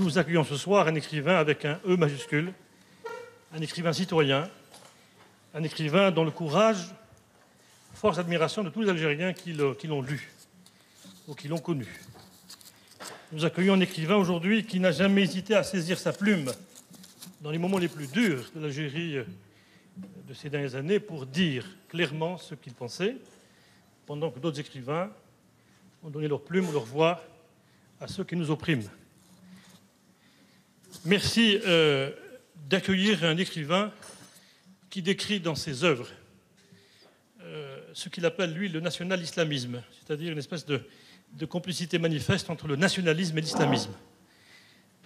nous accueillons ce soir un écrivain avec un E majuscule, un écrivain citoyen, un écrivain dont le courage force l'admiration de tous les Algériens qui l'ont lu ou qui l'ont connu. Nous accueillons un écrivain aujourd'hui qui n'a jamais hésité à saisir sa plume dans les moments les plus durs de l'Algérie de ces dernières années pour dire clairement ce qu'il pensait, pendant que d'autres écrivains ont donné leur plume ou leur voix à ceux qui nous oppriment. Merci d'accueillir un écrivain qui décrit dans ses œuvres ce qu'il appelle, lui, le national-islamisme, c'est-à-dire une espèce de complicité manifeste entre le nationalisme et l'islamisme.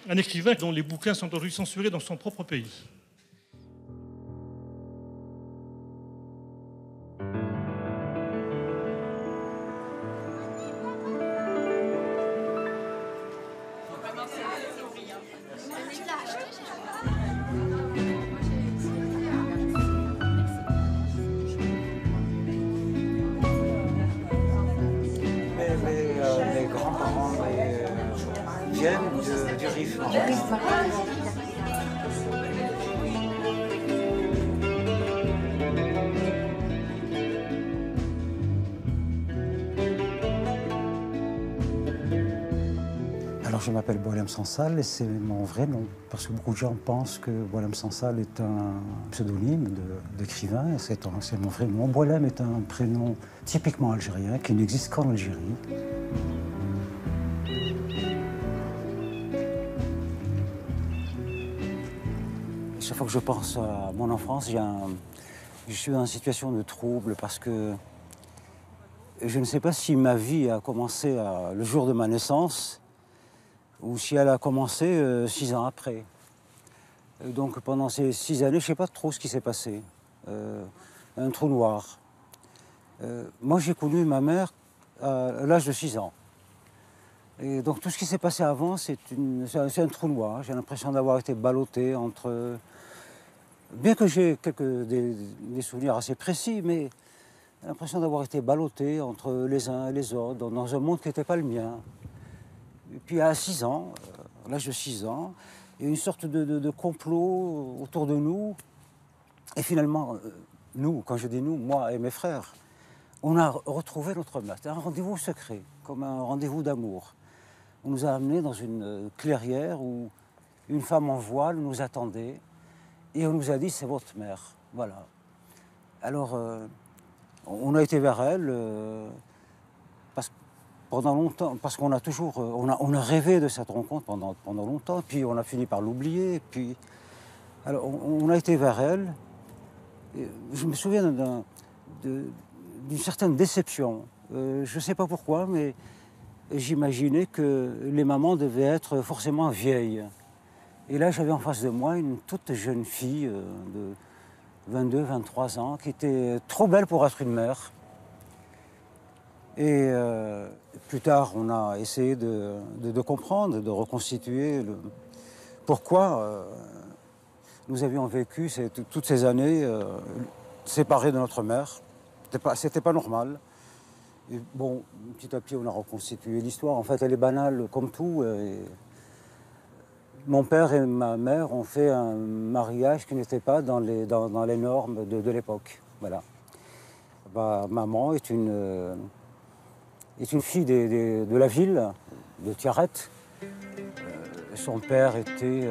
Un écrivain dont les bouquins sont aujourd'hui censurés dans son propre pays. Mes grands-parents viennent du Rif. Alors je m'appelle Boualem Sansal et c'est mon vrai nom, parce que beaucoup de gens pensent que Boualem Sansal est un pseudonyme d'écrivain, et c'est mon vrai nom. Boualem est un prénom typiquement algérien qui n'existe qu'en Algérie. Chaque fois que je pense à mon enfance, je suis dans une situation de trouble parce que je ne sais pas si ma vie a commencé le jour de ma naissance ou si elle a commencé 6 ans après. Donc pendant ces 6 années, je ne sais pas trop ce qui s'est passé. Un trou noir. Moi, j'ai connu ma mère à l'âge de 6 ans. Et donc tout ce qui s'est passé avant, c'est un trou noir. J'ai l'impression d'avoir été ballotté entre... Bien que j'ai des souvenirs assez précis, mais j'ai l'impression d'avoir été ballotté entre les uns et les autres, dans un monde qui n'était pas le mien. Et puis à 6 ans, à l'âge de 6 ans, il y a une sorte de complot autour de nous. Et finalement, nous, quand je dis nous, moi et mes frères, on a retrouvé notre mère. C'était un rendez-vous secret, comme un rendez-vous d'amour. On nous a amenés dans une clairière où une femme en voile nous attendait. Et on nous a dit, c'est votre mère, voilà. Alors, on a été vers elle pendant longtemps, parce qu'on a toujours, on a rêvé de cette rencontre pendant longtemps, puis on a fini par l'oublier, puis... Alors, on a été vers elle, et je me souviens d'une certaine déception. Je ne sais pas pourquoi, mais j'imaginais que les mamans devaient être forcément vieilles. Et là, j'avais en face de moi une toute jeune fille de 22, 23 ans, qui était trop belle pour être une mère. Et plus tard, on a essayé de comprendre, de reconstituer pourquoi nous avions vécu toutes ces années séparés de notre mère. C'était pas normal. Et bon, petit à petit, on a reconstitué l'histoire. En fait, elle est banale comme tout. Mon père et ma mère ont fait un mariage qui n'était pas dans les normes de l'époque. Voilà. Maman est une fille de la ville, de Tiaret. Son père était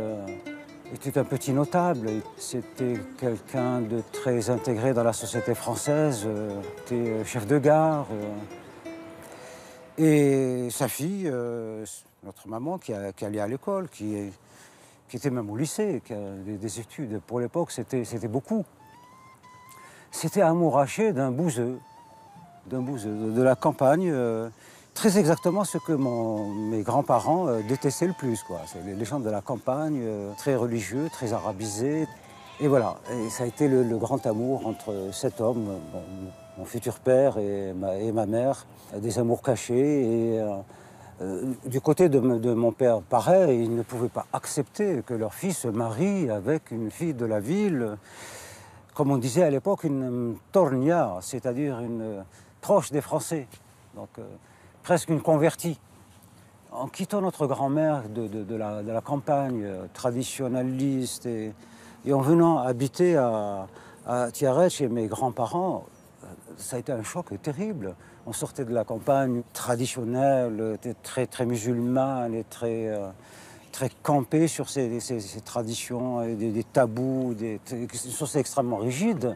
un petit notable. C'était quelqu'un de très intégré dans la société française. Était chef de gare. Et sa fille, notre maman, qui allait à l'école, qui était même au lycée, qui a des études. Pour l'époque, c'était beaucoup. C'était amouraché d'un bouseux, de la campagne, très exactement ce que mes grands-parents détestaient le plus, quoi. C'est les gens de la campagne, très religieux, très arabisés. Et voilà, et ça a été le grand amour entre cet homme, mon futur père et ma mère, des amours cachés. Et du côté de mon père, pareil, ils ne pouvaient pas accepter que leur fille se marie avec une fille de la ville, comme on disait à l'époque, une tornia, c'est-à-dire une proche des Français, donc presque une convertie. En quittant notre grand-mère de la campagne traditionnaliste et en venant habiter à Tiaret chez mes grands-parents, ça a été un choc terrible. On sortait de la campagne traditionnelle, très musulmane et très campée sur ces traditions, et des tabous, sur ces extrêmement rigides.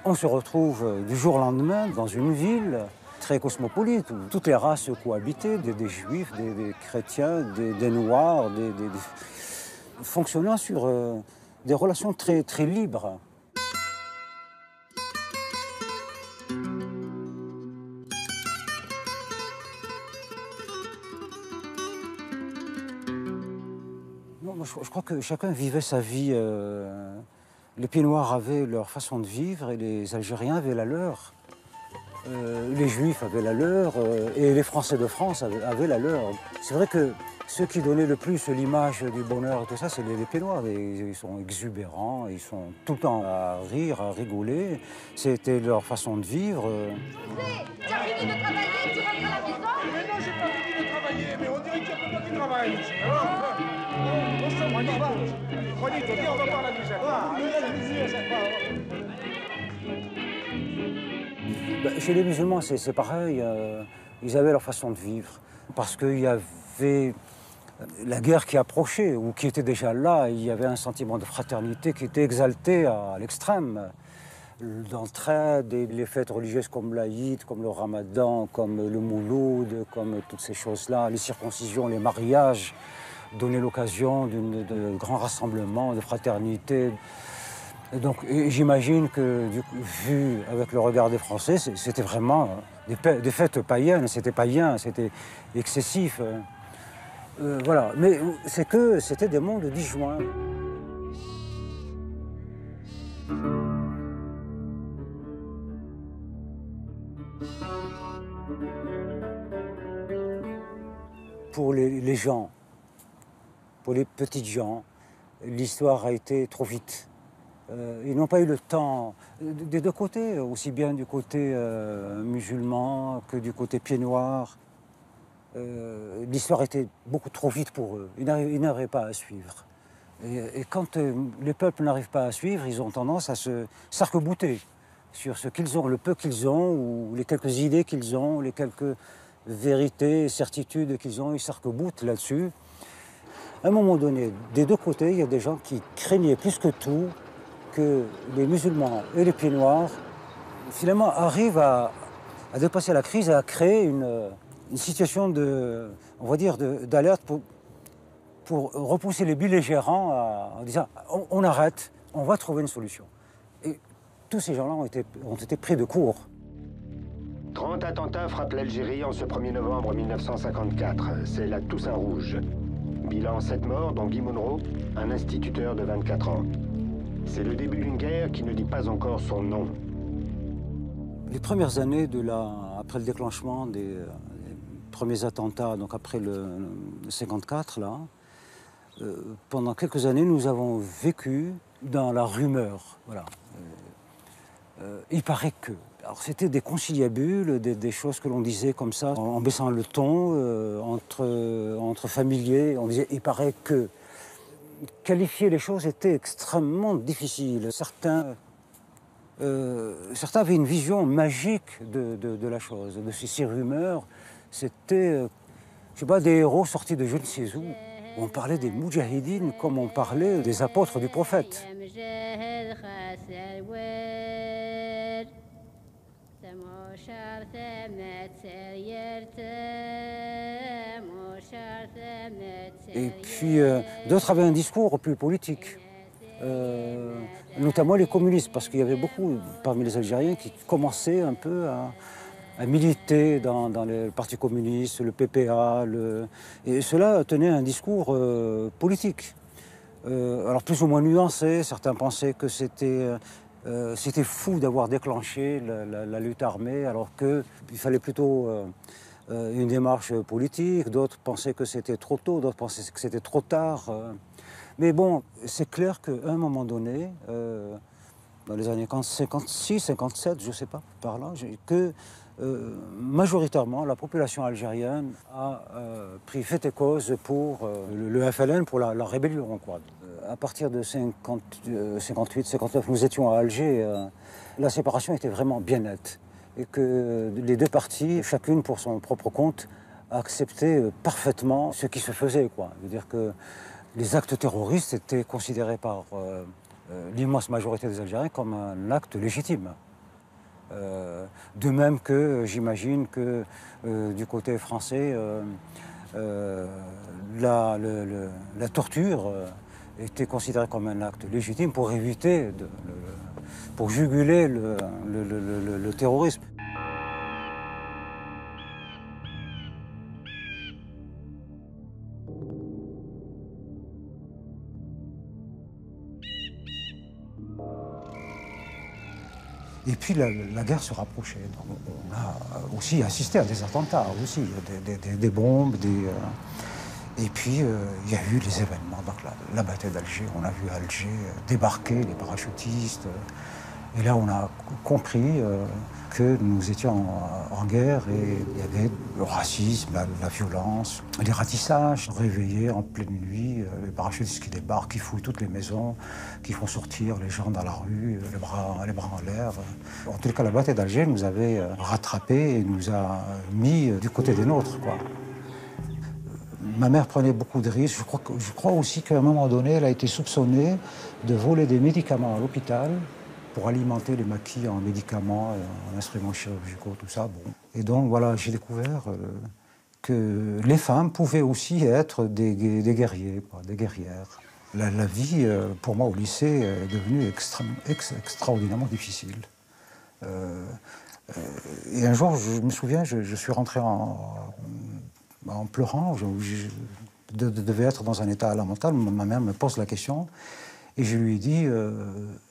On se retrouve du jour au lendemain dans une ville très cosmopolite, où toutes les races cohabitaient, des juifs, des chrétiens, des noirs, fonctionnant sur des relations très libres. Non, moi, je crois que chacun vivait sa vie. Les Pieds Noirs avaient leur façon de vivre et les Algériens avaient la leur. Les Juifs avaient la leur et les Français de France avaient la leur. C'est vrai que ceux qui donnaient le plus l'image du bonheur et tout ça, c'est les Pieds Noirs. Ils sont exubérants, ils sont tout le temps à rire, à rigoler. C'était leur façon de vivre. Tu as fini de travailler, tu rentres à la maison? Mais non, j'ai pas fini de travailler, mais on dirait qu'il y a que moi qui travaille ici. Juanito, viens, on va voir la Chez les musulmans, c'est pareil. Ils avaient leur façon de vivre. Parce qu'il y avait la guerre qui approchait, ou qui était déjà là. Il y avait un sentiment de fraternité qui était exalté à l'extrême. D'entraide, les fêtes religieuses comme l'Aïd, comme le Ramadan, comme le Mouloud, comme toutes ces choses-là, les circoncisions, les mariages, donnaient l'occasion de grands rassemblements, de fraternité. Et donc j'imagine que, vu avec le regard des Français, c'était vraiment des fêtes païennes, c'était païen, c'était excessif. Voilà, mais c'était des mondes disjoints. Pour les gens, pour les petites gens, l'histoire a été trop vite. Ils n'ont pas eu le temps, des deux côtés, aussi bien du côté musulman que du côté pieds noirs. L'histoire était beaucoup trop vite pour eux. Ils n'arrivaient pas à suivre. Et quand les peuples n'arrivent pas à suivre, ils ont tendance à se s'arc-bouter sur ce qu'ils ont, le peu qu'ils ont, ou les quelques idées qu'ils ont, les quelques vérités, certitudes qu'ils ont, ils s'arc-boutent là-dessus. À un moment donné, des deux côtés, il y a des gens qui craignaient plus que tout que les musulmans et les pieds noirs, finalement, arrivent à dépasser la crise et à créer une situation on va dire, d'alerte pour repousser les belligérants en disant on arrête, on va trouver une solution. Et tous ces gens-là ont été pris de court. 30 attentats frappent l'Algérie en ce 1er novembre 1954. C'est la Toussaint Rouge. Bilan 7 morts, dont Guy Monroe, un instituteur de 24 ans. C'est le début d'une guerre qui ne dit pas encore son nom. Les premières années après le déclenchement des premiers attentats, donc après le 54, là, pendant quelques années, nous avons vécu dans la rumeur. Voilà. Il paraît que. Alors c'était des conciliabules, des choses que l'on disait comme ça, en baissant le ton, entre familiers. On disait il paraît que. Qualifier les choses était extrêmement difficile. Certains avaient une vision magique de la chose, de ces rumeurs. C'était, je sais pas, des héros sortis de je ne sais où. On parlait des moudjahidines comme on parlait des apôtres du prophète. Et puis d'autres avaient un discours plus politique, notamment les communistes, parce qu'il y avait beaucoup parmi les Algériens qui commençaient un peu à militer dans le Parti communiste, le PPA, et cela tenait un discours politique. Alors plus ou moins nuancé, certains pensaient que c'était fou d'avoir déclenché la lutte armée, alors qu'il fallait plutôt une démarche politique. D'autres pensaient que c'était trop tôt, d'autres pensaient que c'était trop tard. Mais bon, c'est clair qu'à un moment donné, dans les années 56, 57, je ne sais pas, par là, que Majoritairement, la population algérienne a pris fait et cause pour le FLN, pour la rébellion, quoi. À partir de 58, 59, nous étions à Alger, la séparation était vraiment bien nette. Et que les deux parties, chacune pour son propre compte, acceptaient parfaitement ce qui se faisait, quoi. C'est-à-dire que les actes terroristes étaient considérés par l'immense majorité des Algériens comme un acte légitime. De même que j'imagine que du côté français, la torture était considérée comme un acte légitime pour éviter, pour juguler le terrorisme. Et puis la guerre se rapprochait. Donc, on a aussi assisté à des attentats, aussi, des bombes, et puis il y a eu les événements. Donc la bataille d'Alger, on a vu Alger débarquer, les parachutistes. Et là, on a compris que nous étions en guerre et il y avait le racisme, la violence, les ratissages, réveillés en pleine nuit, les parachutistes qui débarquent, qui fouillent toutes les maisons, qui font sortir les gens dans la rue, les bras en l'air. En tout cas, la bataille d'Alger nous avait rattrapés et nous a mis du côté des nôtres, quoi. Ma mère prenait beaucoup de risques. Je crois aussi qu'à un moment donné, elle a été soupçonnée de voler des médicaments à l'hôpital pour alimenter les maquis en médicaments, en instruments chirurgicaux, tout ça. Bon. Et donc, voilà, j'ai découvert que les femmes pouvaient aussi être des guerriers, quoi, des guerrières. La vie, pour moi, au lycée, est devenue extraordinairement difficile. Et un jour, je me souviens, je suis rentré en pleurant. Je devais être dans un état lamentable. Ma mère me pose la question et je lui ai dit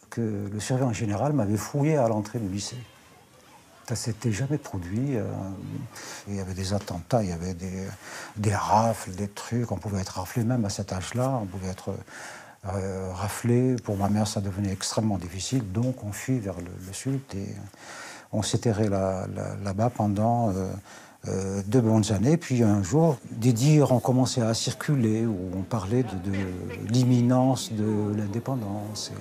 que le surveillant général m'avait fouillé à l'entrée du lycée. Ça ne s'était jamais produit. Il y avait des attentats, il y avait des rafles, des trucs. On pouvait être raflé même à cet âge-là. On pouvait être raflé. Pour ma mère, ça devenait extrêmement difficile. Donc on fuit vers le sud et on s'est terré là-bas pendant 2 bonnes années. Puis un jour, des dires ont commencé à circuler où on parlait de l'imminence de l'indépendance.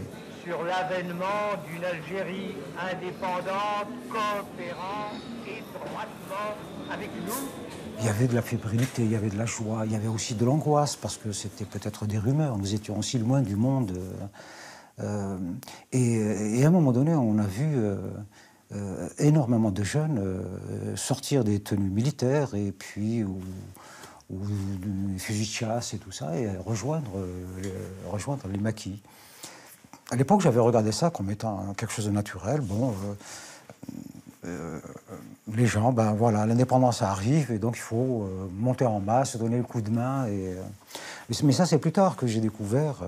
Sur l'avènement d'une Algérie indépendante, coopérant étroitement avec nous. Il y avait de la fébrilité, il y avait de la joie, il y avait aussi de l'angoisse, parce que c'était peut-être des rumeurs. Nous étions aussi loin du monde. Et à un moment donné, on a vu énormément de jeunes sortir des tenues militaires et puis ou des fusils de chasse et tout ça, et rejoindre les maquis. À l'époque, j'avais regardé ça comme étant quelque chose de naturel. Bon, les gens, ben voilà, l'indépendance arrive et donc il faut monter en masse, donner le coup de main. Mais ça, c'est plus tard que j'ai découvert.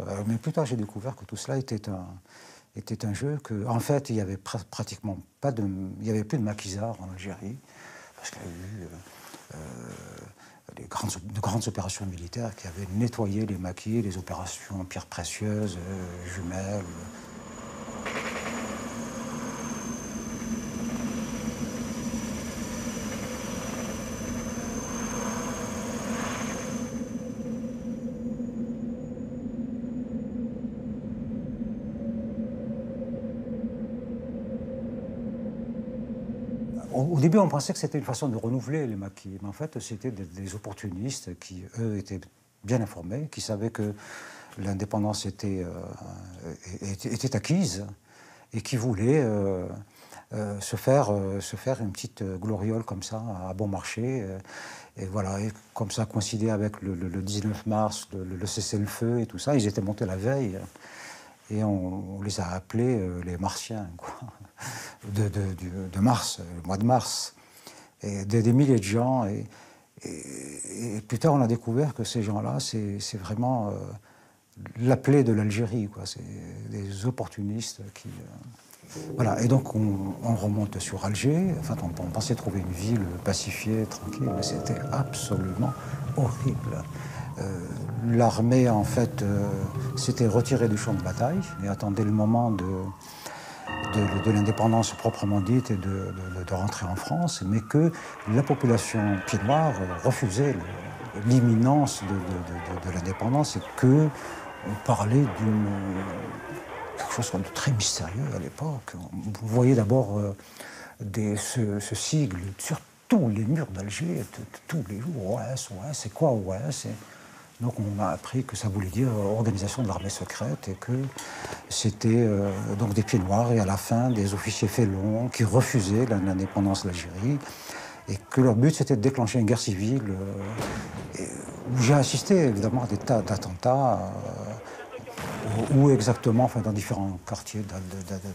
J'ai découvert que tout cela était un jeu. Que, en fait, il y avait pratiquement pas de, il y avait plus de maquisards en Algérie parce qu'il y a eu de grandes opérations militaires qui avaient nettoyé les maquis, les opérations pierres précieuses, jumelles. Au début, on pensait que c'était une façon de renouveler les maquis, mais en fait, c'était des opportunistes qui, eux, étaient bien informés, qui savaient que l'indépendance était acquise et qui voulaient se faire une petite gloriole comme ça, à bon marché. Et voilà, et comme ça coïncidait avec le 19 mars, le cessez-le-feu et tout ça, ils étaient montés la veille et on les a appelés les Martiens, quoi. De mars, le mois de mars, et des milliers de gens. Et plus tard, on a découvert que ces gens-là, c'est vraiment la plaie de l'Algérie, quoi. C'est des opportunistes qui... Voilà, et donc on remonte sur Alger. Enfin, on pensait trouver une ville pacifiée, tranquille, mais c'était absolument horrible. L'armée, en fait, s'était retirée du champ de bataille et attendait le moment de l'indépendance proprement dite et de rentrer en France, mais que la population pied-noire refusait l'imminence de l'indépendance et qu'on parlait d'une quelque chose de très mystérieux à l'époque. Vous voyez d'abord ce sigle sur tous les murs d'Alger, tous les jours, ouais, c'est quoi, ouais, c'est... Donc on a appris que ça voulait dire organisation de l'armée secrète et que c'était donc des pieds noirs et à la fin des officiers félons qui refusaient l'indépendance de l'Algérie et que leur but c'était de déclencher une guerre civile où j'ai assisté évidemment à des tas d'attentats où exactement, enfin dans différents quartiers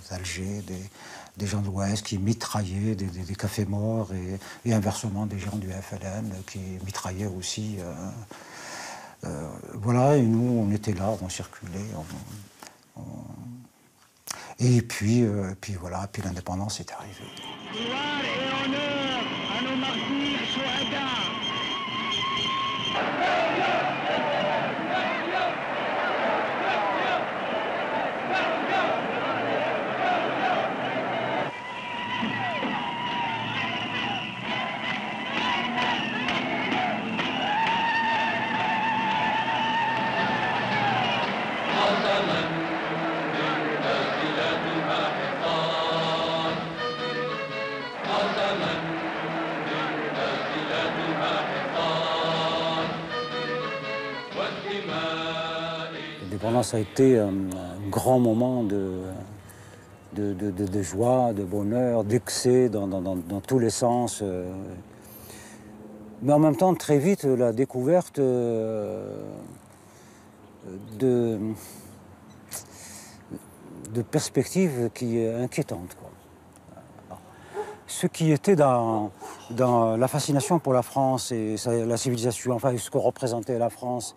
d'Alger, des gens de l'Ouest qui mitraillaient des cafés morts et inversement des gens du FLN qui mitraillaient aussi. Voilà, et nous, on était là, on circulait. Et puis voilà, puis l'indépendance est arrivée. Gloire et honneur à nos martyrs Chouhada. L'indépendance a été un grand moment de joie, de bonheur, d'excès dans tous les sens. Mais en même temps, très vite, la découverte de perspectives qui est inquiétante, quoi. Ce qui était dans la fascination pour la France et la civilisation, enfin ce que représentait la France,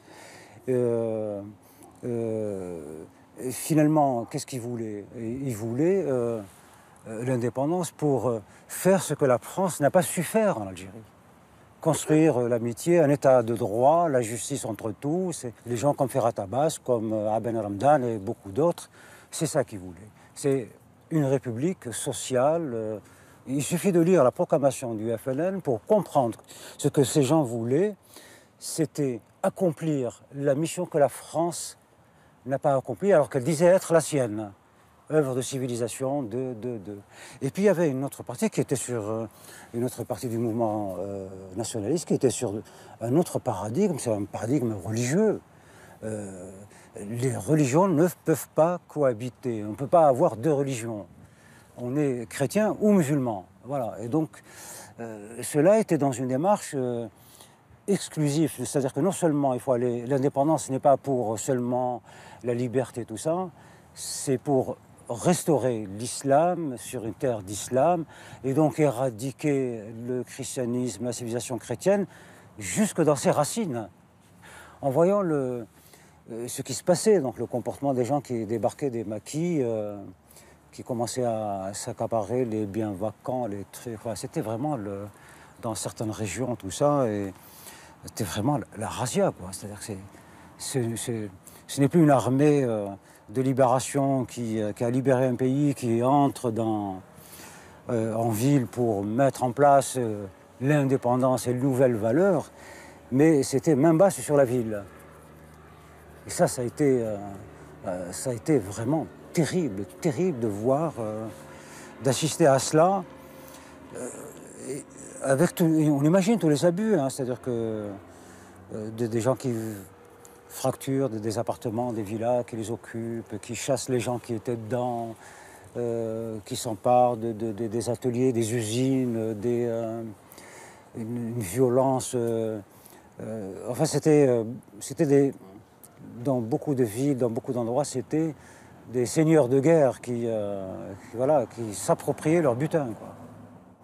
finalement, qu'est-ce qu'il voulait? Il voulait l'indépendance pour faire ce que la France n'a pas su faire en Algérie. Construire l'amitié, un état de droit, la justice entre tous, les gens comme Ferhat Abbas, comme Aben Ramdan et beaucoup d'autres, c'est ça qu'il voulait. C'est une république sociale. Il suffit de lire la proclamation du FLN pour comprendre ce que ces gens voulaient, c'était accomplir la mission que la France n'a pas accomplie alors qu'elle disait être la sienne. Œuvre de civilisation, Et puis il y avait une autre partie qui était sur une autre partie du mouvement nationaliste qui était sur un autre paradigme, c'est un paradigme religieux. Les religions ne peuvent pas cohabiter, on ne peut pas avoir deux religions. On est chrétien ou musulman, voilà. Et donc cela était dans une démarche exclusive, c'est-à-dire que non seulement il faut aller, l'indépendance n'est pas pour seulement la liberté, tout ça, c'est pour restaurer l'islam sur une terre d'islam et donc éradiquer le christianisme, la civilisation chrétienne jusque dans ses racines. En voyant ce qui se passait, donc le comportement des gens qui débarquaient des maquis, qui commençaient à s'accaparer les biens vacants, les trucs, enfin, c'était vraiment dans certaines régions tout ça, et c'était vraiment la razzia, quoi. C'est-à-dire que ce n'est plus une armée de libération qui a libéré un pays, qui entre en ville pour mettre en place l'indépendance et de nouvelles valeurs, mais c'était main basse sur la ville. Et ça a été vraiment terrible de voir, d'assister à cela. On imagine tous les abus, hein, c'est-à-dire que des gens qui fracturent des appartements, des villas, qui les occupent, qui chassent les gens qui étaient dedans, qui s'emparent des ateliers, des usines, une violence. Enfin, dans beaucoup de villes, dans beaucoup d'endroits, c'était des seigneurs de guerre qui s'appropriaient leur butin, quoi.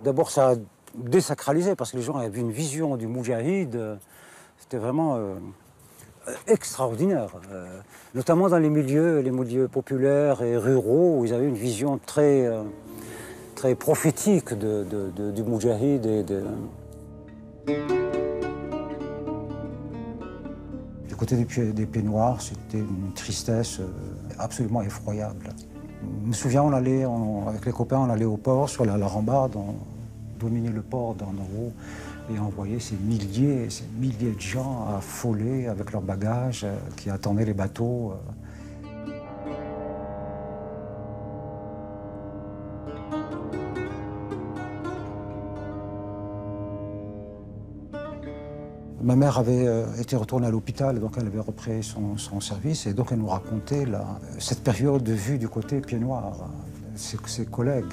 D'abord, ça a désacralisé parce que les gens avaient une vision du moudjahid. C'était vraiment extraordinaire, notamment dans les milieux populaires et ruraux, où ils avaient une vision très prophétique du moudjahid. Du côté des pieds noirs, c'était une tristesse absolument effroyable. Je me souviens, avec les copains, on allait au port, sur la rambarde, on dominait le port d'en haut, et on voyait ces milliers de gens affolés avec leurs bagages, qui attendaient les bateaux. Ma mère avait été retournée à l'hôpital, donc elle avait repris son service, et donc elle nous racontait cette période vue du côté Pied Noir. Ses collègues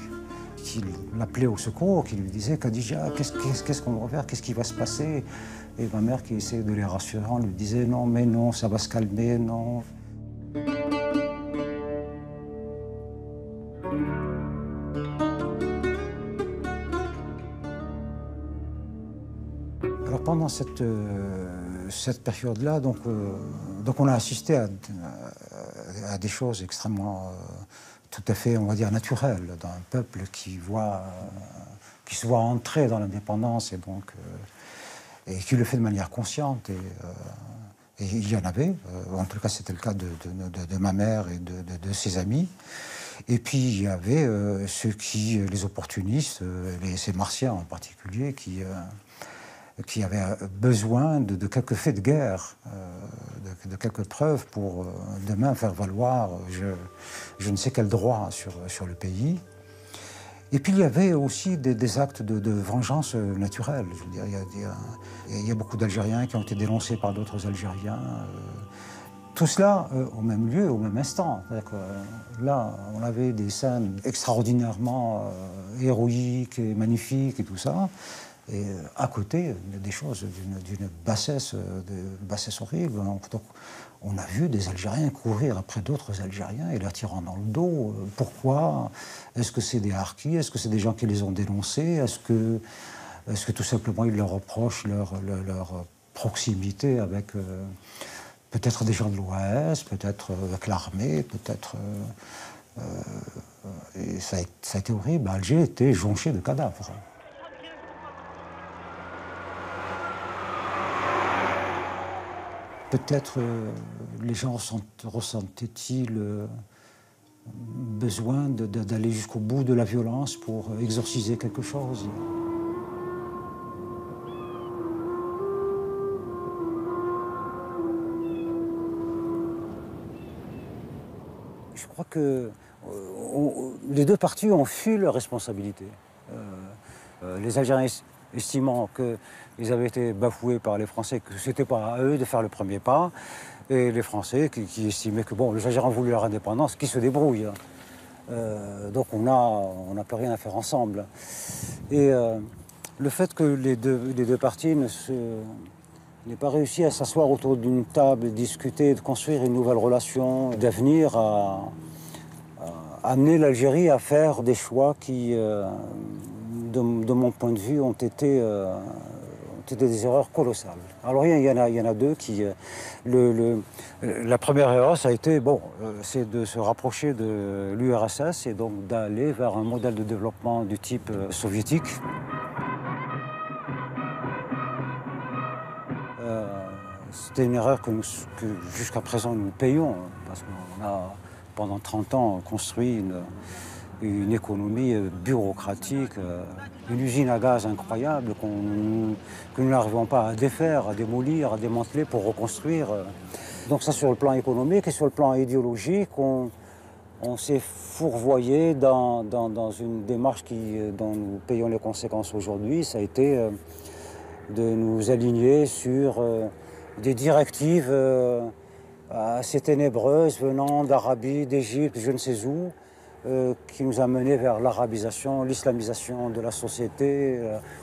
qui l'appelaient au secours, qui lui disaient « Khadija, qu'est-ce qu'on va faire? Qu'est-ce qui va se passer ?» Et ma mère, qui essayait de les rassurer, on lui disait « Non, mais non, ça va se calmer, non. » Alors pendant cette période-là, donc on a assisté à des choses extrêmement, tout à fait, on va dire, naturelles, d'un peuple qui se voit entrer dans l'indépendance et qui le fait de manière consciente. Et il y en avait, en tout cas c'était le cas de ma mère et de ses amis. Et puis il y avait les opportunistes, ces martiens en particulier, qui avaient besoin de quelques faits de guerre, de quelques preuves pour demain faire valoir je ne sais quel droit sur le pays. Et puis il y avait aussi des actes de vengeance naturelle. Je veux dire, il y a beaucoup d'Algériens qui ont été dénoncés par d'autres Algériens. Tout cela au même lieu, au même instant. Là, on avait des scènes extraordinairement héroïques et magnifiques et tout ça. Et à côté, des choses d'une bassesse horrible. Donc, on a vu des Algériens courir après d'autres Algériens et les tirant dans le dos. Pourquoi? Est-ce que c'est des harkis? Est-ce que c'est des gens qui les ont dénoncés? Est-ce que tout simplement ils leur reprochent leur proximité avec peut-être des gens de l'OAS, peut-être avec l'armée, peut-être... et ça a été horrible. Alger était jonché de cadavres. Peut-être les gens ressentaient-ils besoin d'aller jusqu'au bout de la violence pour exorciser quelque chose. Je crois que les deux parties ont fui leurs responsabilités. Les Algériens estimant qu'ils avaient été bafoués par les Français, que ce n'était pas à eux de faire le premier pas, et les Français qui estimaient que bon, les Algériens ont voulu leur indépendance, qu'ils se débrouillent. Donc on n'a plus rien à faire ensemble. Et le fait que les deux parties n'aient pas réussi à s'asseoir autour d'une table, discuter, de construire une nouvelle relation d'avenir, à amener l'Algérie à faire des choix qui... de mon point de vue, ont été des erreurs colossales. Alors il y en a deux qui... la première erreur, ça a été, c'est de se rapprocher de l'URSS et donc d'aller vers un modèle de développement du type soviétique. C'était une erreur que jusqu'à présent nous payons, parce qu'on a pendant 30 ans construit une économie bureaucratique, une usine à gaz incroyable que nous n'arrivons pas à défaire, à démolir, à démanteler pour reconstruire. Donc ça sur le plan économique et sur le plan idéologique, on s'est fourvoyé dans une démarche dont nous payons les conséquences aujourd'hui. Ça a été de nous aligner sur des directives assez ténébreuses venant d'Arabie, d'Égypte, je ne sais où, qui nous a menés vers l'arabisation, l'islamisation de la société,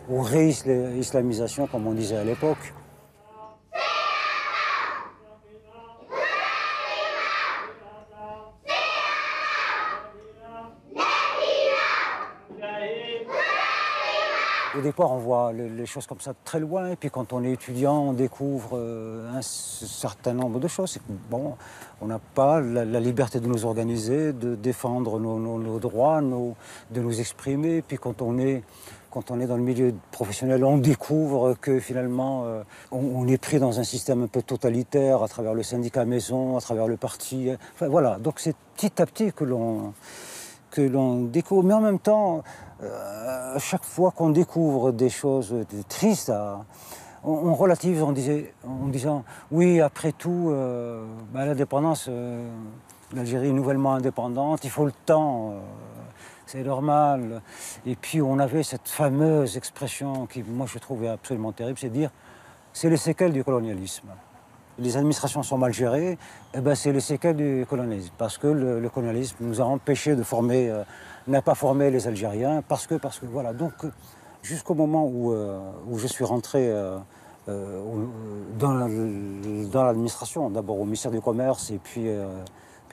ou réislamisation, comme on disait à l'époque. Au départ, on voit les choses comme ça de très loin, et puis quand on est étudiant, on découvre un certain nombre de choses. Bon, on n'a pas la liberté de nous organiser, de défendre nos droits, de nous exprimer. Puis quand on quand on est dans le milieu professionnel, on découvre que finalement, on est pris dans un système un peu totalitaire à travers le syndicat maison, à travers le parti. Enfin, voilà, donc c'est petit à petit que l'on découvre. Mais en même temps, à chaque fois qu'on découvre des choses tristes, on relativise en disant oui, après tout, l'indépendance, l'Algérie est nouvellement indépendante, il faut le temps. C'est normal. Et puis on avait cette fameuse expression qui, moi, je trouvais absolument terrible, c'est de dire c'est les séquelles du colonialisme. Les administrations sont mal gérées, et ben c'est les séquelles du colonialisme. Parce que le colonialisme nous a empêchés de former, n'a pas formé les Algériens, parce que voilà. Donc jusqu'au moment où je suis rentré dans l'administration, d'abord au ministère du Commerce et puis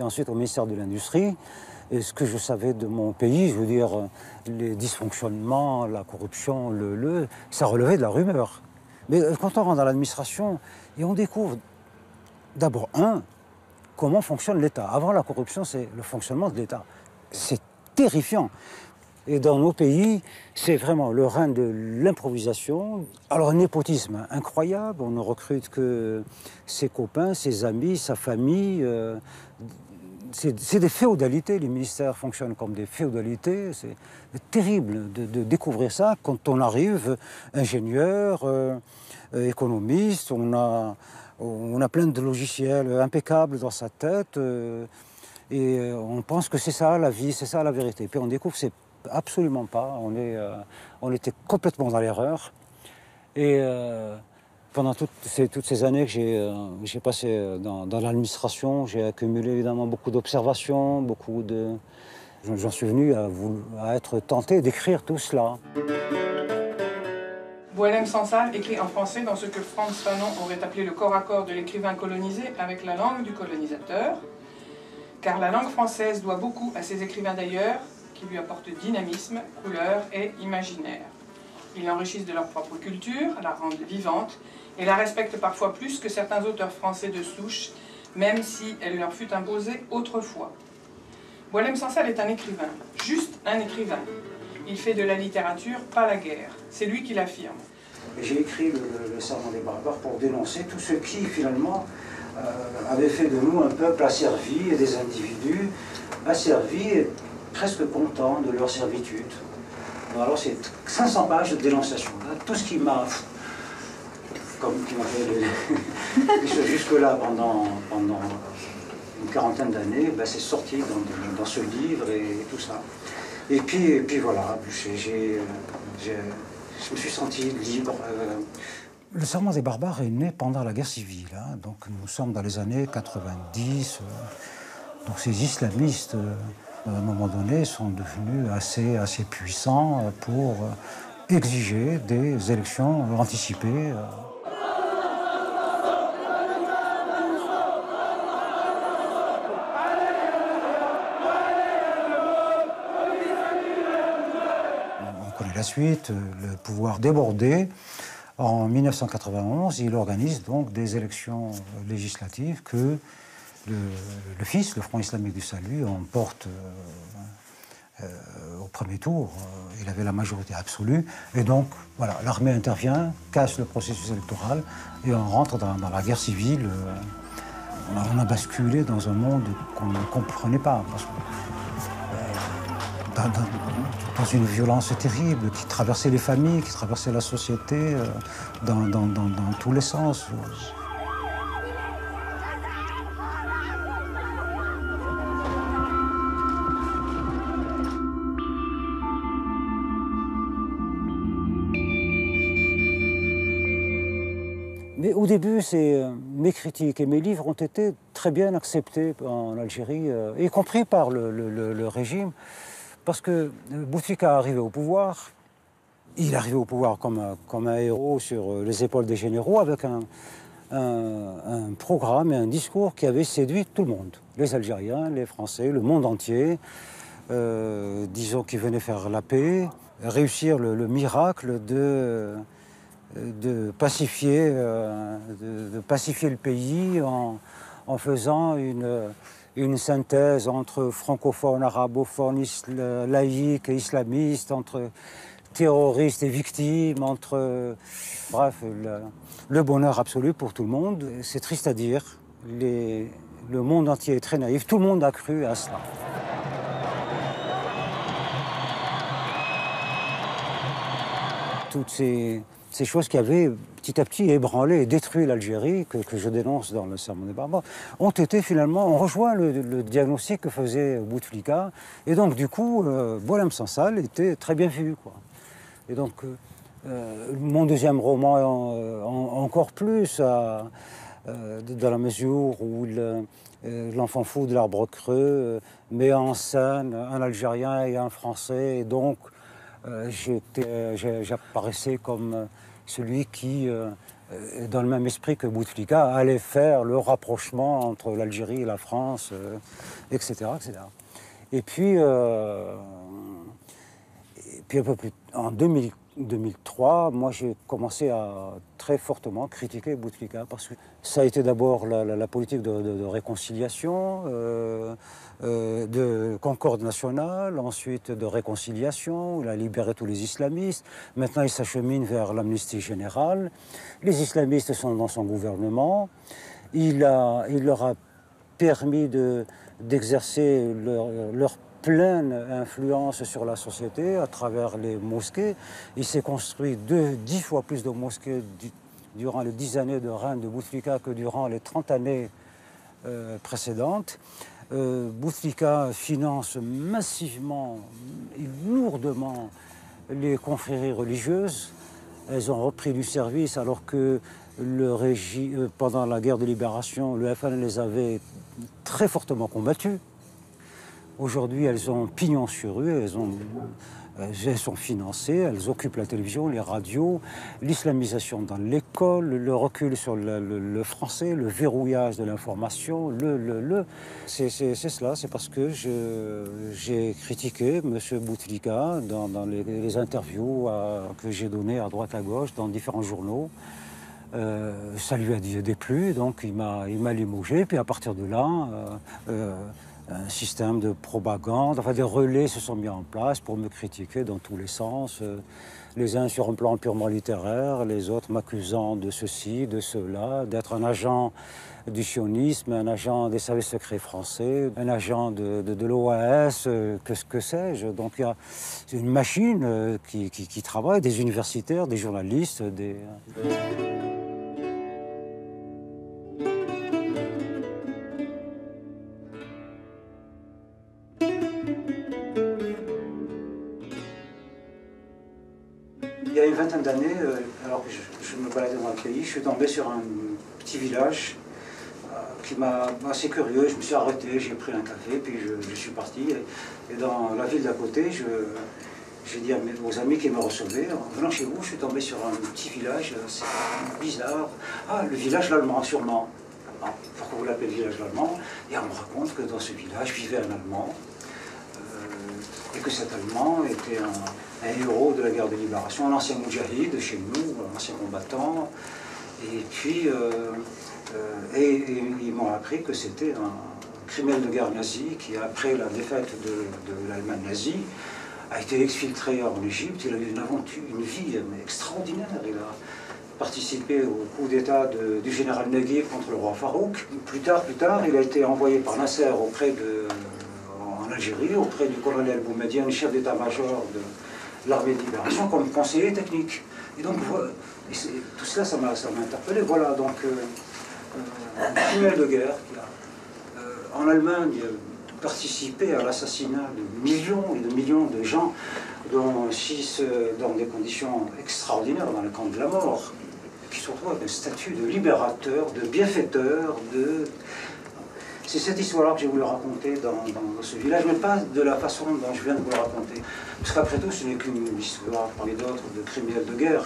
ensuite au ministère de l'Industrie. Et ce que je savais de mon pays, je veux dire, les dysfonctionnements, la corruption, ça relevait de la rumeur. Mais quand on rentre dans l'administration, et on découvre d'abord, comment fonctionne l'État. Avant la corruption, c'est le fonctionnement de l'État. C'est terrifiant. Et dans nos pays, c'est vraiment le règne de l'improvisation. Alors un népotisme incroyable, on ne recrute que ses copains, ses amis, sa famille. C'est des féodalités, les ministères fonctionnent comme des féodalités. C'est terrible de découvrir ça quand on arrive ingénieur, économiste, on a plein de logiciels impeccables dans sa tête et on pense que c'est ça la vie, c'est ça la vérité. Puis on découvre que c'est absolument pas, on était complètement dans l'erreur. Et pendant toutes ces années que j'ai passées dans l'administration, j'ai accumulé évidemment beaucoup d'observations, j'en suis venu à être tenté d'écrire tout cela. Boualem Sansal écrit en français dans ce que Frantz Fanon aurait appelé le corps à corps de l'écrivain colonisé avec la langue du colonisateur, car la langue française doit beaucoup à ses écrivains d'ailleurs, qui lui apportent dynamisme, couleur et imaginaire. Ils l'enrichissent de leur propre culture, la rendent vivante, et la respectent parfois plus que certains auteurs français de souche, même si elle leur fut imposée autrefois. Boualem Sansal est un écrivain, juste un écrivain. Il fait de la littérature, pas la guerre. C'est lui qui l'affirme. J'ai écrit le Serment des barbares pour dénoncer tout ce qui, finalement, avait fait de nous un peuple asservi et des individus asservis et presque contents de leur servitude. Alors c'est 500 pages de dénonciation. Tout ce qui m'a fait jusque-là pendant une quarantaine d'années, c'est sorti dans ce livre et tout ça. Et puis voilà, je me suis senti libre. Le Serment des barbares est né pendant la guerre civile, hein, donc nous sommes dans les années 90. Donc ces islamistes, à un moment donné, sont devenus assez puissants pour exiger des élections anticipées. On connaît la suite, le pouvoir débordé. En 1991, il organise donc des élections législatives que le FIS, le Front islamique du salut, emporte au premier tour. Il avait la majorité absolue. Et donc, voilà, l'armée intervient, casse le processus électoral et on rentre dans la guerre civile. On a basculé dans un monde qu'on ne comprenait pas. Parce que, dans une violence terrible qui traversait les familles, qui traversait la société dans tous les sens. Mais au début, mes critiques et mes livres ont été très bien acceptés en Algérie, y compris par le régime. Parce que Bouteflika est arrivé au pouvoir, il est arrivé au pouvoir comme un héros sur les épaules des généraux, avec un programme et un discours qui avait séduit tout le monde. Les Algériens, les Français, le monde entier, disons qu'il venait faire la paix, réussir le miracle de pacifier le pays en faisant une synthèse entre francophones, arabophones, laïcs et islamistes, entre terroristes et victimes, entre... bref, le bonheur absolu pour tout le monde. C'est triste à dire. Le monde entier est très naïf. Tout le monde a cru à cela. Toutes ces choses qui avaient petit à petit ébranlé et détruit l'Algérie, que je dénonce dans le Sermon des Barbares, ont été finalement, on rejoint le diagnostic que faisait Bouteflika. Et donc du coup, Boualem Sansal était très bien vu, quoi. Et donc, mon deuxième roman, encore plus, dans la mesure où l'enfant fou de l'arbre creux met en scène un Algérien et un Français, et donc j'apparaissais comme celui qui, dans le même esprit que Bouteflika, allait faire le rapprochement entre l'Algérie et la France, etc., etc. Et puis un peu plus en 2003, moi j'ai commencé à très fortement critiquer Bouteflika parce que ça a été d'abord la politique de réconciliation, de concorde nationale, ensuite de réconciliation, il a libéré tous les islamistes, maintenant il s'achemine vers l'amnistie générale, les islamistes sont dans son gouvernement, il leur a permis d'exercer leur pleine influence sur la société à travers les mosquées. Il s'est construit 10 fois plus de mosquées durant les 10 années de règne de Bouteflika que durant les 30 années précédentes. Bouteflika finance massivement et lourdement les confréries religieuses. Elles ont repris du service alors que le régime, pendant la guerre de libération, le FN les avait très fortement combattues. Aujourd'hui, elles ont pignon sur rue, elles sont financées, elles occupent la télévision, les radios, l'islamisation dans l'école, le recul sur le français, le verrouillage de l'information, C'est cela, c'est parce que j'ai critiqué M. Bouteflika dans les interviews que j'ai données à droite à gauche dans différents journaux. Ça lui a déplu, donc il m'a limogé, puis à partir de là... un système de propagande, enfin des relais se sont mis en place pour me critiquer dans tous les sens, les uns sur un plan purement littéraire, les autres m'accusant de ceci, de cela, d'être un agent du sionisme, un agent des services secrets français, un agent de l'OAS, que sais-je. Donc c'est une machine qui travaille, des universitaires, des journalistes, des... Il y a une vingtaine d'années, alors que je me baladais dans le pays, je suis tombé sur un petit village qui m'a assez curieux. Je me suis arrêté, j'ai pris un café, puis je suis parti. Et dans la ville d'à côté, j'ai dit aux amis qui me recevaient, en venant chez vous, je suis tombé sur un petit village, c'est bizarre. Ah, le village l'Allemand, sûrement. Ah, pourquoi vous l'appelez le village l'Allemand? Et on me raconte que dans ce village vivait un Allemand. Et que cet Allemand était un héros de la guerre de libération, un ancien moudjahid chez nous, un ancien combattant. Et puis, ils m'ont appris que c'était un criminel de guerre nazi qui, après la défaite de l'Allemagne nazie, a été exfiltré en Égypte. Il a eu une vie extraordinaire. Il a participé au coup d'État du général Neguev contre le roi Farouk. Plus tard, il a été envoyé par Nasser en Algérie, auprès du colonel Boumediene, chef d'état-major de l'armée de libération, comme conseiller technique. Et donc, tout cela, ça m'a interpellé. Voilà, donc, un criminel de guerre qui a, en Allemagne, participé à l'assassinat de millions et de millions de gens, dont 6 dans des conditions extraordinaires, dans le camp de la mort, qui se retrouvent avec un statut de libérateur, de bienfaiteur, C'est cette histoire-là que j'ai voulu raconter dans ce village, mais pas de la façon dont je viens de vous la raconter. Parce qu'après tout, ce n'est qu'une histoire parmi d'autres de criminels de guerre.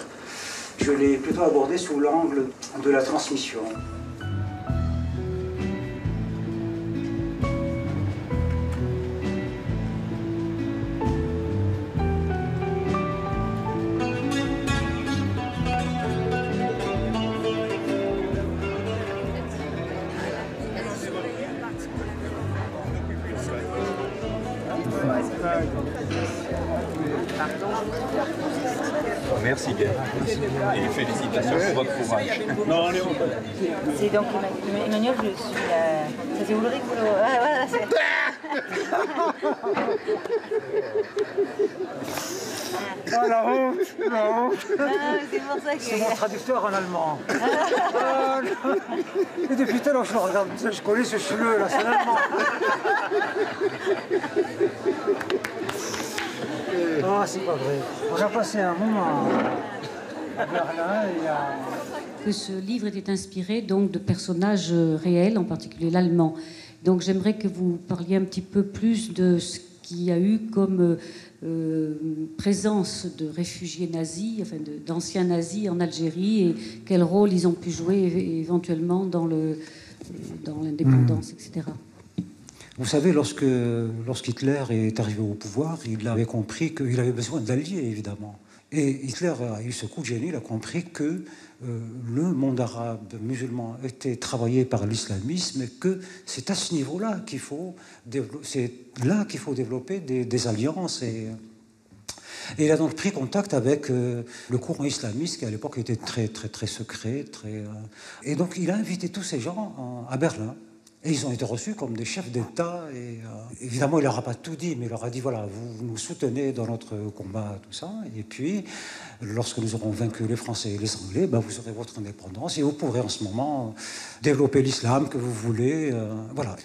Je l'ai plutôt abordée sous l'angle de la transmission. Merci bien. Et félicitations pour votre courage. Non, on est bon. C'est donc Emmanuel, je suis ça c'est Ulrich ou le... Ah, voilà, c'est... Oh la honte, la honte. Ah, c'est pour ça que... C'est mon traducteur en allemand. Et depuis tout à l'heure, je le regarde, je connais ce cheleux là, c'est l'allemand. Oh, c'est pas vrai. On a passé un moment à Berlin et à... Que ce livre était inspiré donc de personnages réels, en particulier l'allemand. Donc j'aimerais que vous parliez un petit peu plus de ce qu'il y a eu comme présence de réfugiés nazis, enfin d'anciens nazis en Algérie, et quel rôle ils ont pu jouer éventuellement dans l'indépendance, etc. Vous savez, lorsqu'Hitler est arrivé au pouvoir, il avait compris qu'il avait besoin d'alliés, évidemment. Et Hitler a eu ce coup de génie, il a compris que le monde arabe musulman était travaillé par l'islamisme et que c'est à ce niveau-là qu'il faut développer des alliances. Et il a donc pris contact avec le courant islamiste qui à l'époque était très, très, très secret. Et donc il a invité tous ces gens à Berlin. Et ils ont été reçus comme des chefs d'État. Et évidemment, il leur a pas tout dit, mais il leur a dit, voilà, vous nous soutenez dans notre combat, tout ça. Et puis, lorsque nous aurons vaincu les Français et les Anglais, ben, vous aurez votre indépendance et vous pourrez en ce moment développer l'islam que vous voulez. Voilà.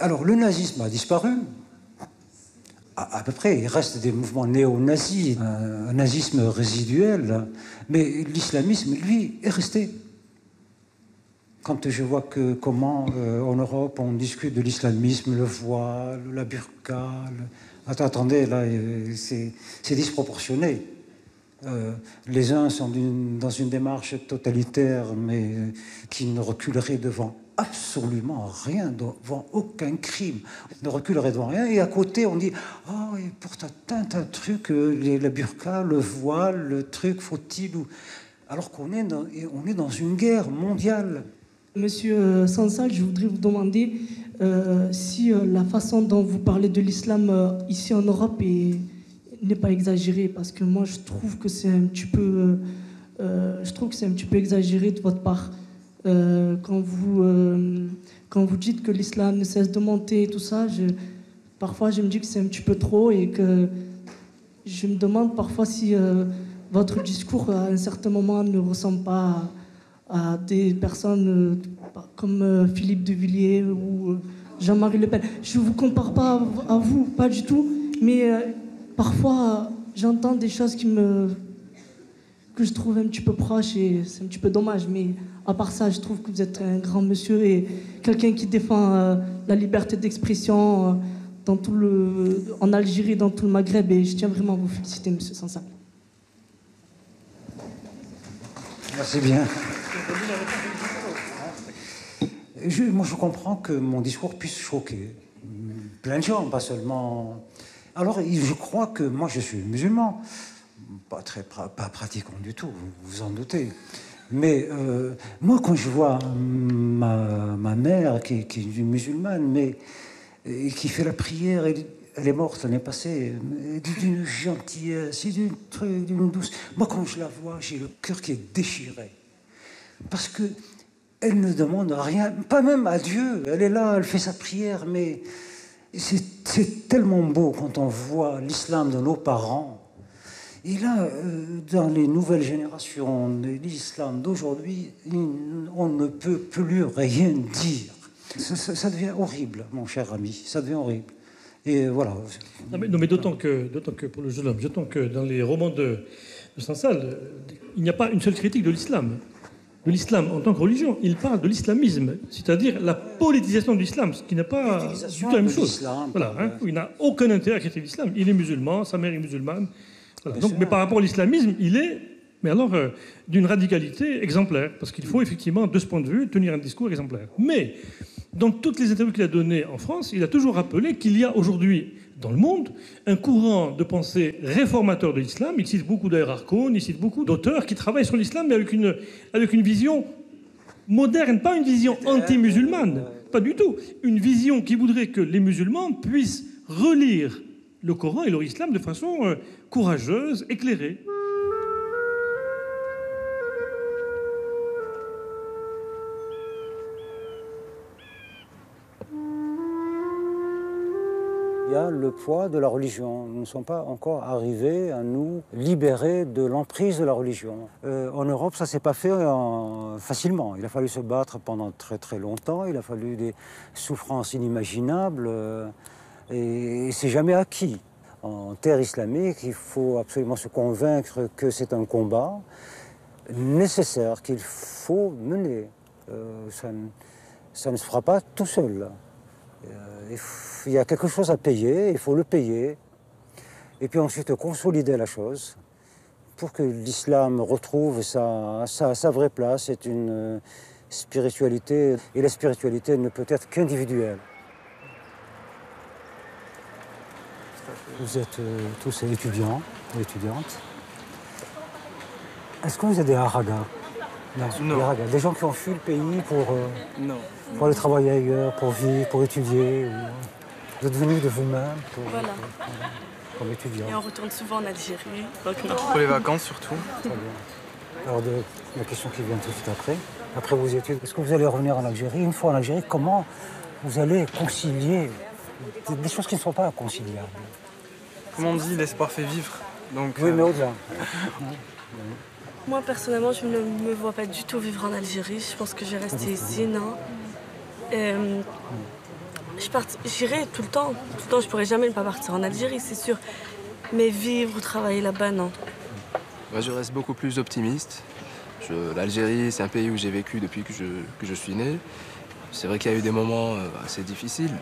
Alors, le nazisme a disparu. À peu près, il reste des mouvements néo-nazis, un nazisme résiduel. Mais l'islamisme, lui, est resté. Quand je vois comment en Europe on discute de l'islamisme, le voile, la burqa, attendez, là c'est disproportionné. Les uns sont dans une démarche totalitaire, mais qui ne reculerait devant absolument rien, devant aucun crime, ne reculerait devant rien. Et à côté, on dit « Oh, et pour un truc, la burqa, le voile, le truc, faut-il... » Alors qu'on est dans une guerre mondiale. Monsieur Sansal, je voudrais vous demander si la façon dont vous parlez de l'islam ici en Europe n'est pas exagérée, parce que moi je trouve que c'est un petit peu, exagéré de votre part quand vous dites que l'islam ne cesse de monter et tout ça. Parfois je me dis que c'est un petit peu trop et que je me demande parfois si votre discours à un certain moment ne ressemble pas à des personnes comme Philippe de Villiers ou Jean-Marie Le Pen. Je ne vous compare pas à vous, pas du tout, mais parfois j'entends des choses que je trouve un petit peu proches et c'est un petit peu dommage, mais à part ça, je trouve que vous êtes un grand monsieur et quelqu'un qui défend la liberté d'expression en Algérie, dans tout le Maghreb, et je tiens vraiment à vous féliciter, monsieur Sansal. Merci bien. Moi, je comprends que mon discours puisse choquer plein de gens, pas seulement... Alors, je crois que moi, je suis musulman, pas pratiquant du tout, vous vous en doutez. Mais moi, quand je vois ma mère, qui est une musulmane, mais qui fait la prière, elle est morte l'année passée, d'une gentillesse, d'une douce... Moi, quand je la vois, j'ai le cœur qui est déchiré. Parce que elle ne demande rien, pas même à Dieu. Elle est là, elle fait sa prière, mais c'est tellement beau quand on voit l'islam de nos parents. Et là, dans les nouvelles générations de l'islam d'aujourd'hui, on ne peut plus rien dire. Ça devient horrible, mon cher ami, ça devient horrible. Et voilà. Non, mais d'autant que pour le jeune homme, d'autant que dans les romans de Sansal, il n'y a pas une seule critique de l'islam. De l'islam en tant que religion, il parle de l'islamisme, c'est-à-dire la politisation de l'islam, ce qui n'est pas du tout la même chose. Voilà, hein, il n'a aucun intérêt à critiquer l'islam. Il est musulman, sa mère est musulmane. Voilà. Donc, mais par rapport à l'islamisme, il est, mais alors, d'une radicalité exemplaire, parce qu'il faut effectivement, de ce point de vue, tenir un discours exemplaire. Mais dans toutes les interviews qu'il a données en France, il a toujours rappelé qu'il y a aujourd'hui, dans le monde, un courant de pensée réformateur de l'islam. Il cite beaucoup d'Arcon, il cite beaucoup d'auteurs qui travaillent sur l'islam, mais avec une vision moderne, pas une vision anti-musulmane, pas du tout. Une vision qui voudrait que les musulmans puissent relire le Coran et leur islam de façon courageuse, éclairée. Il y a le poids de la religion. Nous ne sommes pas encore arrivés à nous libérer de l'emprise de la religion. En Europe, ça ne s'est pas fait facilement. Il a fallu se battre pendant très très longtemps. Il a fallu des souffrances inimaginables. Et c'est jamais acquis. En terre islamique, il faut absolument se convaincre que c'est un combat nécessaire, qu'il faut mener. Ça ne se fera pas tout seul. Il y a quelque chose à payer, il faut le payer. Et puis ensuite consolider la chose pour que l'islam retrouve sa vraie place. C'est une spiritualité, et la spiritualité ne peut être qu'individuelle. Vous êtes tous étudiants et étudiantes. Est-ce que vous êtes des haragas? Non. Des haragas, des gens qui ont fui le pays pour aller travailler ailleurs, pour vivre, pour étudier. Vous êtes venus de vous-même voilà. Comme étudiant. Et on retourne souvent en Algérie. Donc non. Pour les vacances surtout. Très bien. Alors la question qui vient tout de suite après vos études, est-ce que vous allez revenir en Algérie? Une fois en Algérie, comment vous allez concilier des choses qui ne sont pas conciliables? Comme on dit, l'espoir fait vivre. Donc, oui, mais au-delà. Moi, personnellement, je ne me vois pas du tout vivre en Algérie. Je pense que je vais rester ici, non. J'irai tout le temps. Je ne pourrai jamais ne pas partir en Algérie, c'est sûr. Mais vivre ou travailler là-bas, non. Moi, je reste beaucoup plus optimiste. L'Algérie, c'est un pays où j'ai vécu depuis que je suis né. C'est vrai qu'il y a eu des moments assez difficiles.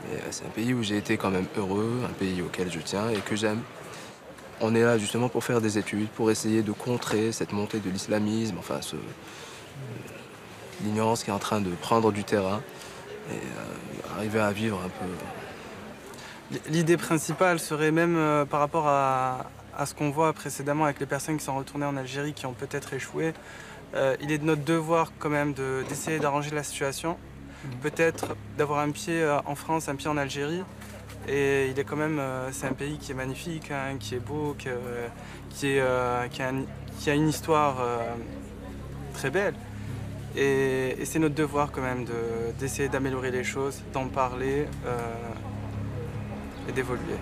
Mais c'est un pays où j'ai été quand même heureux, un pays auquel je tiens et que j'aime. On est là justement pour faire des études, pour essayer de contrer cette montée de l'islamisme, enfin l'ignorance qui est en train de prendre du terrain et arriver à vivre un peu. L'idée principale serait même par rapport à ce qu'on voit précédemment avec les personnes qui sont retournées en Algérie, qui ont peut-être échoué. Il est de notre devoir quand même d'essayer d'arranger la situation. Peut-être d'avoir un pied en France, un pied en Algérie. Et il est quand même, c'est un pays qui est magnifique, hein, qui est beau, qui a une histoire très belle. Et c'est notre devoir quand même d'essayer d'améliorer les choses, d'en parler et d'évoluer.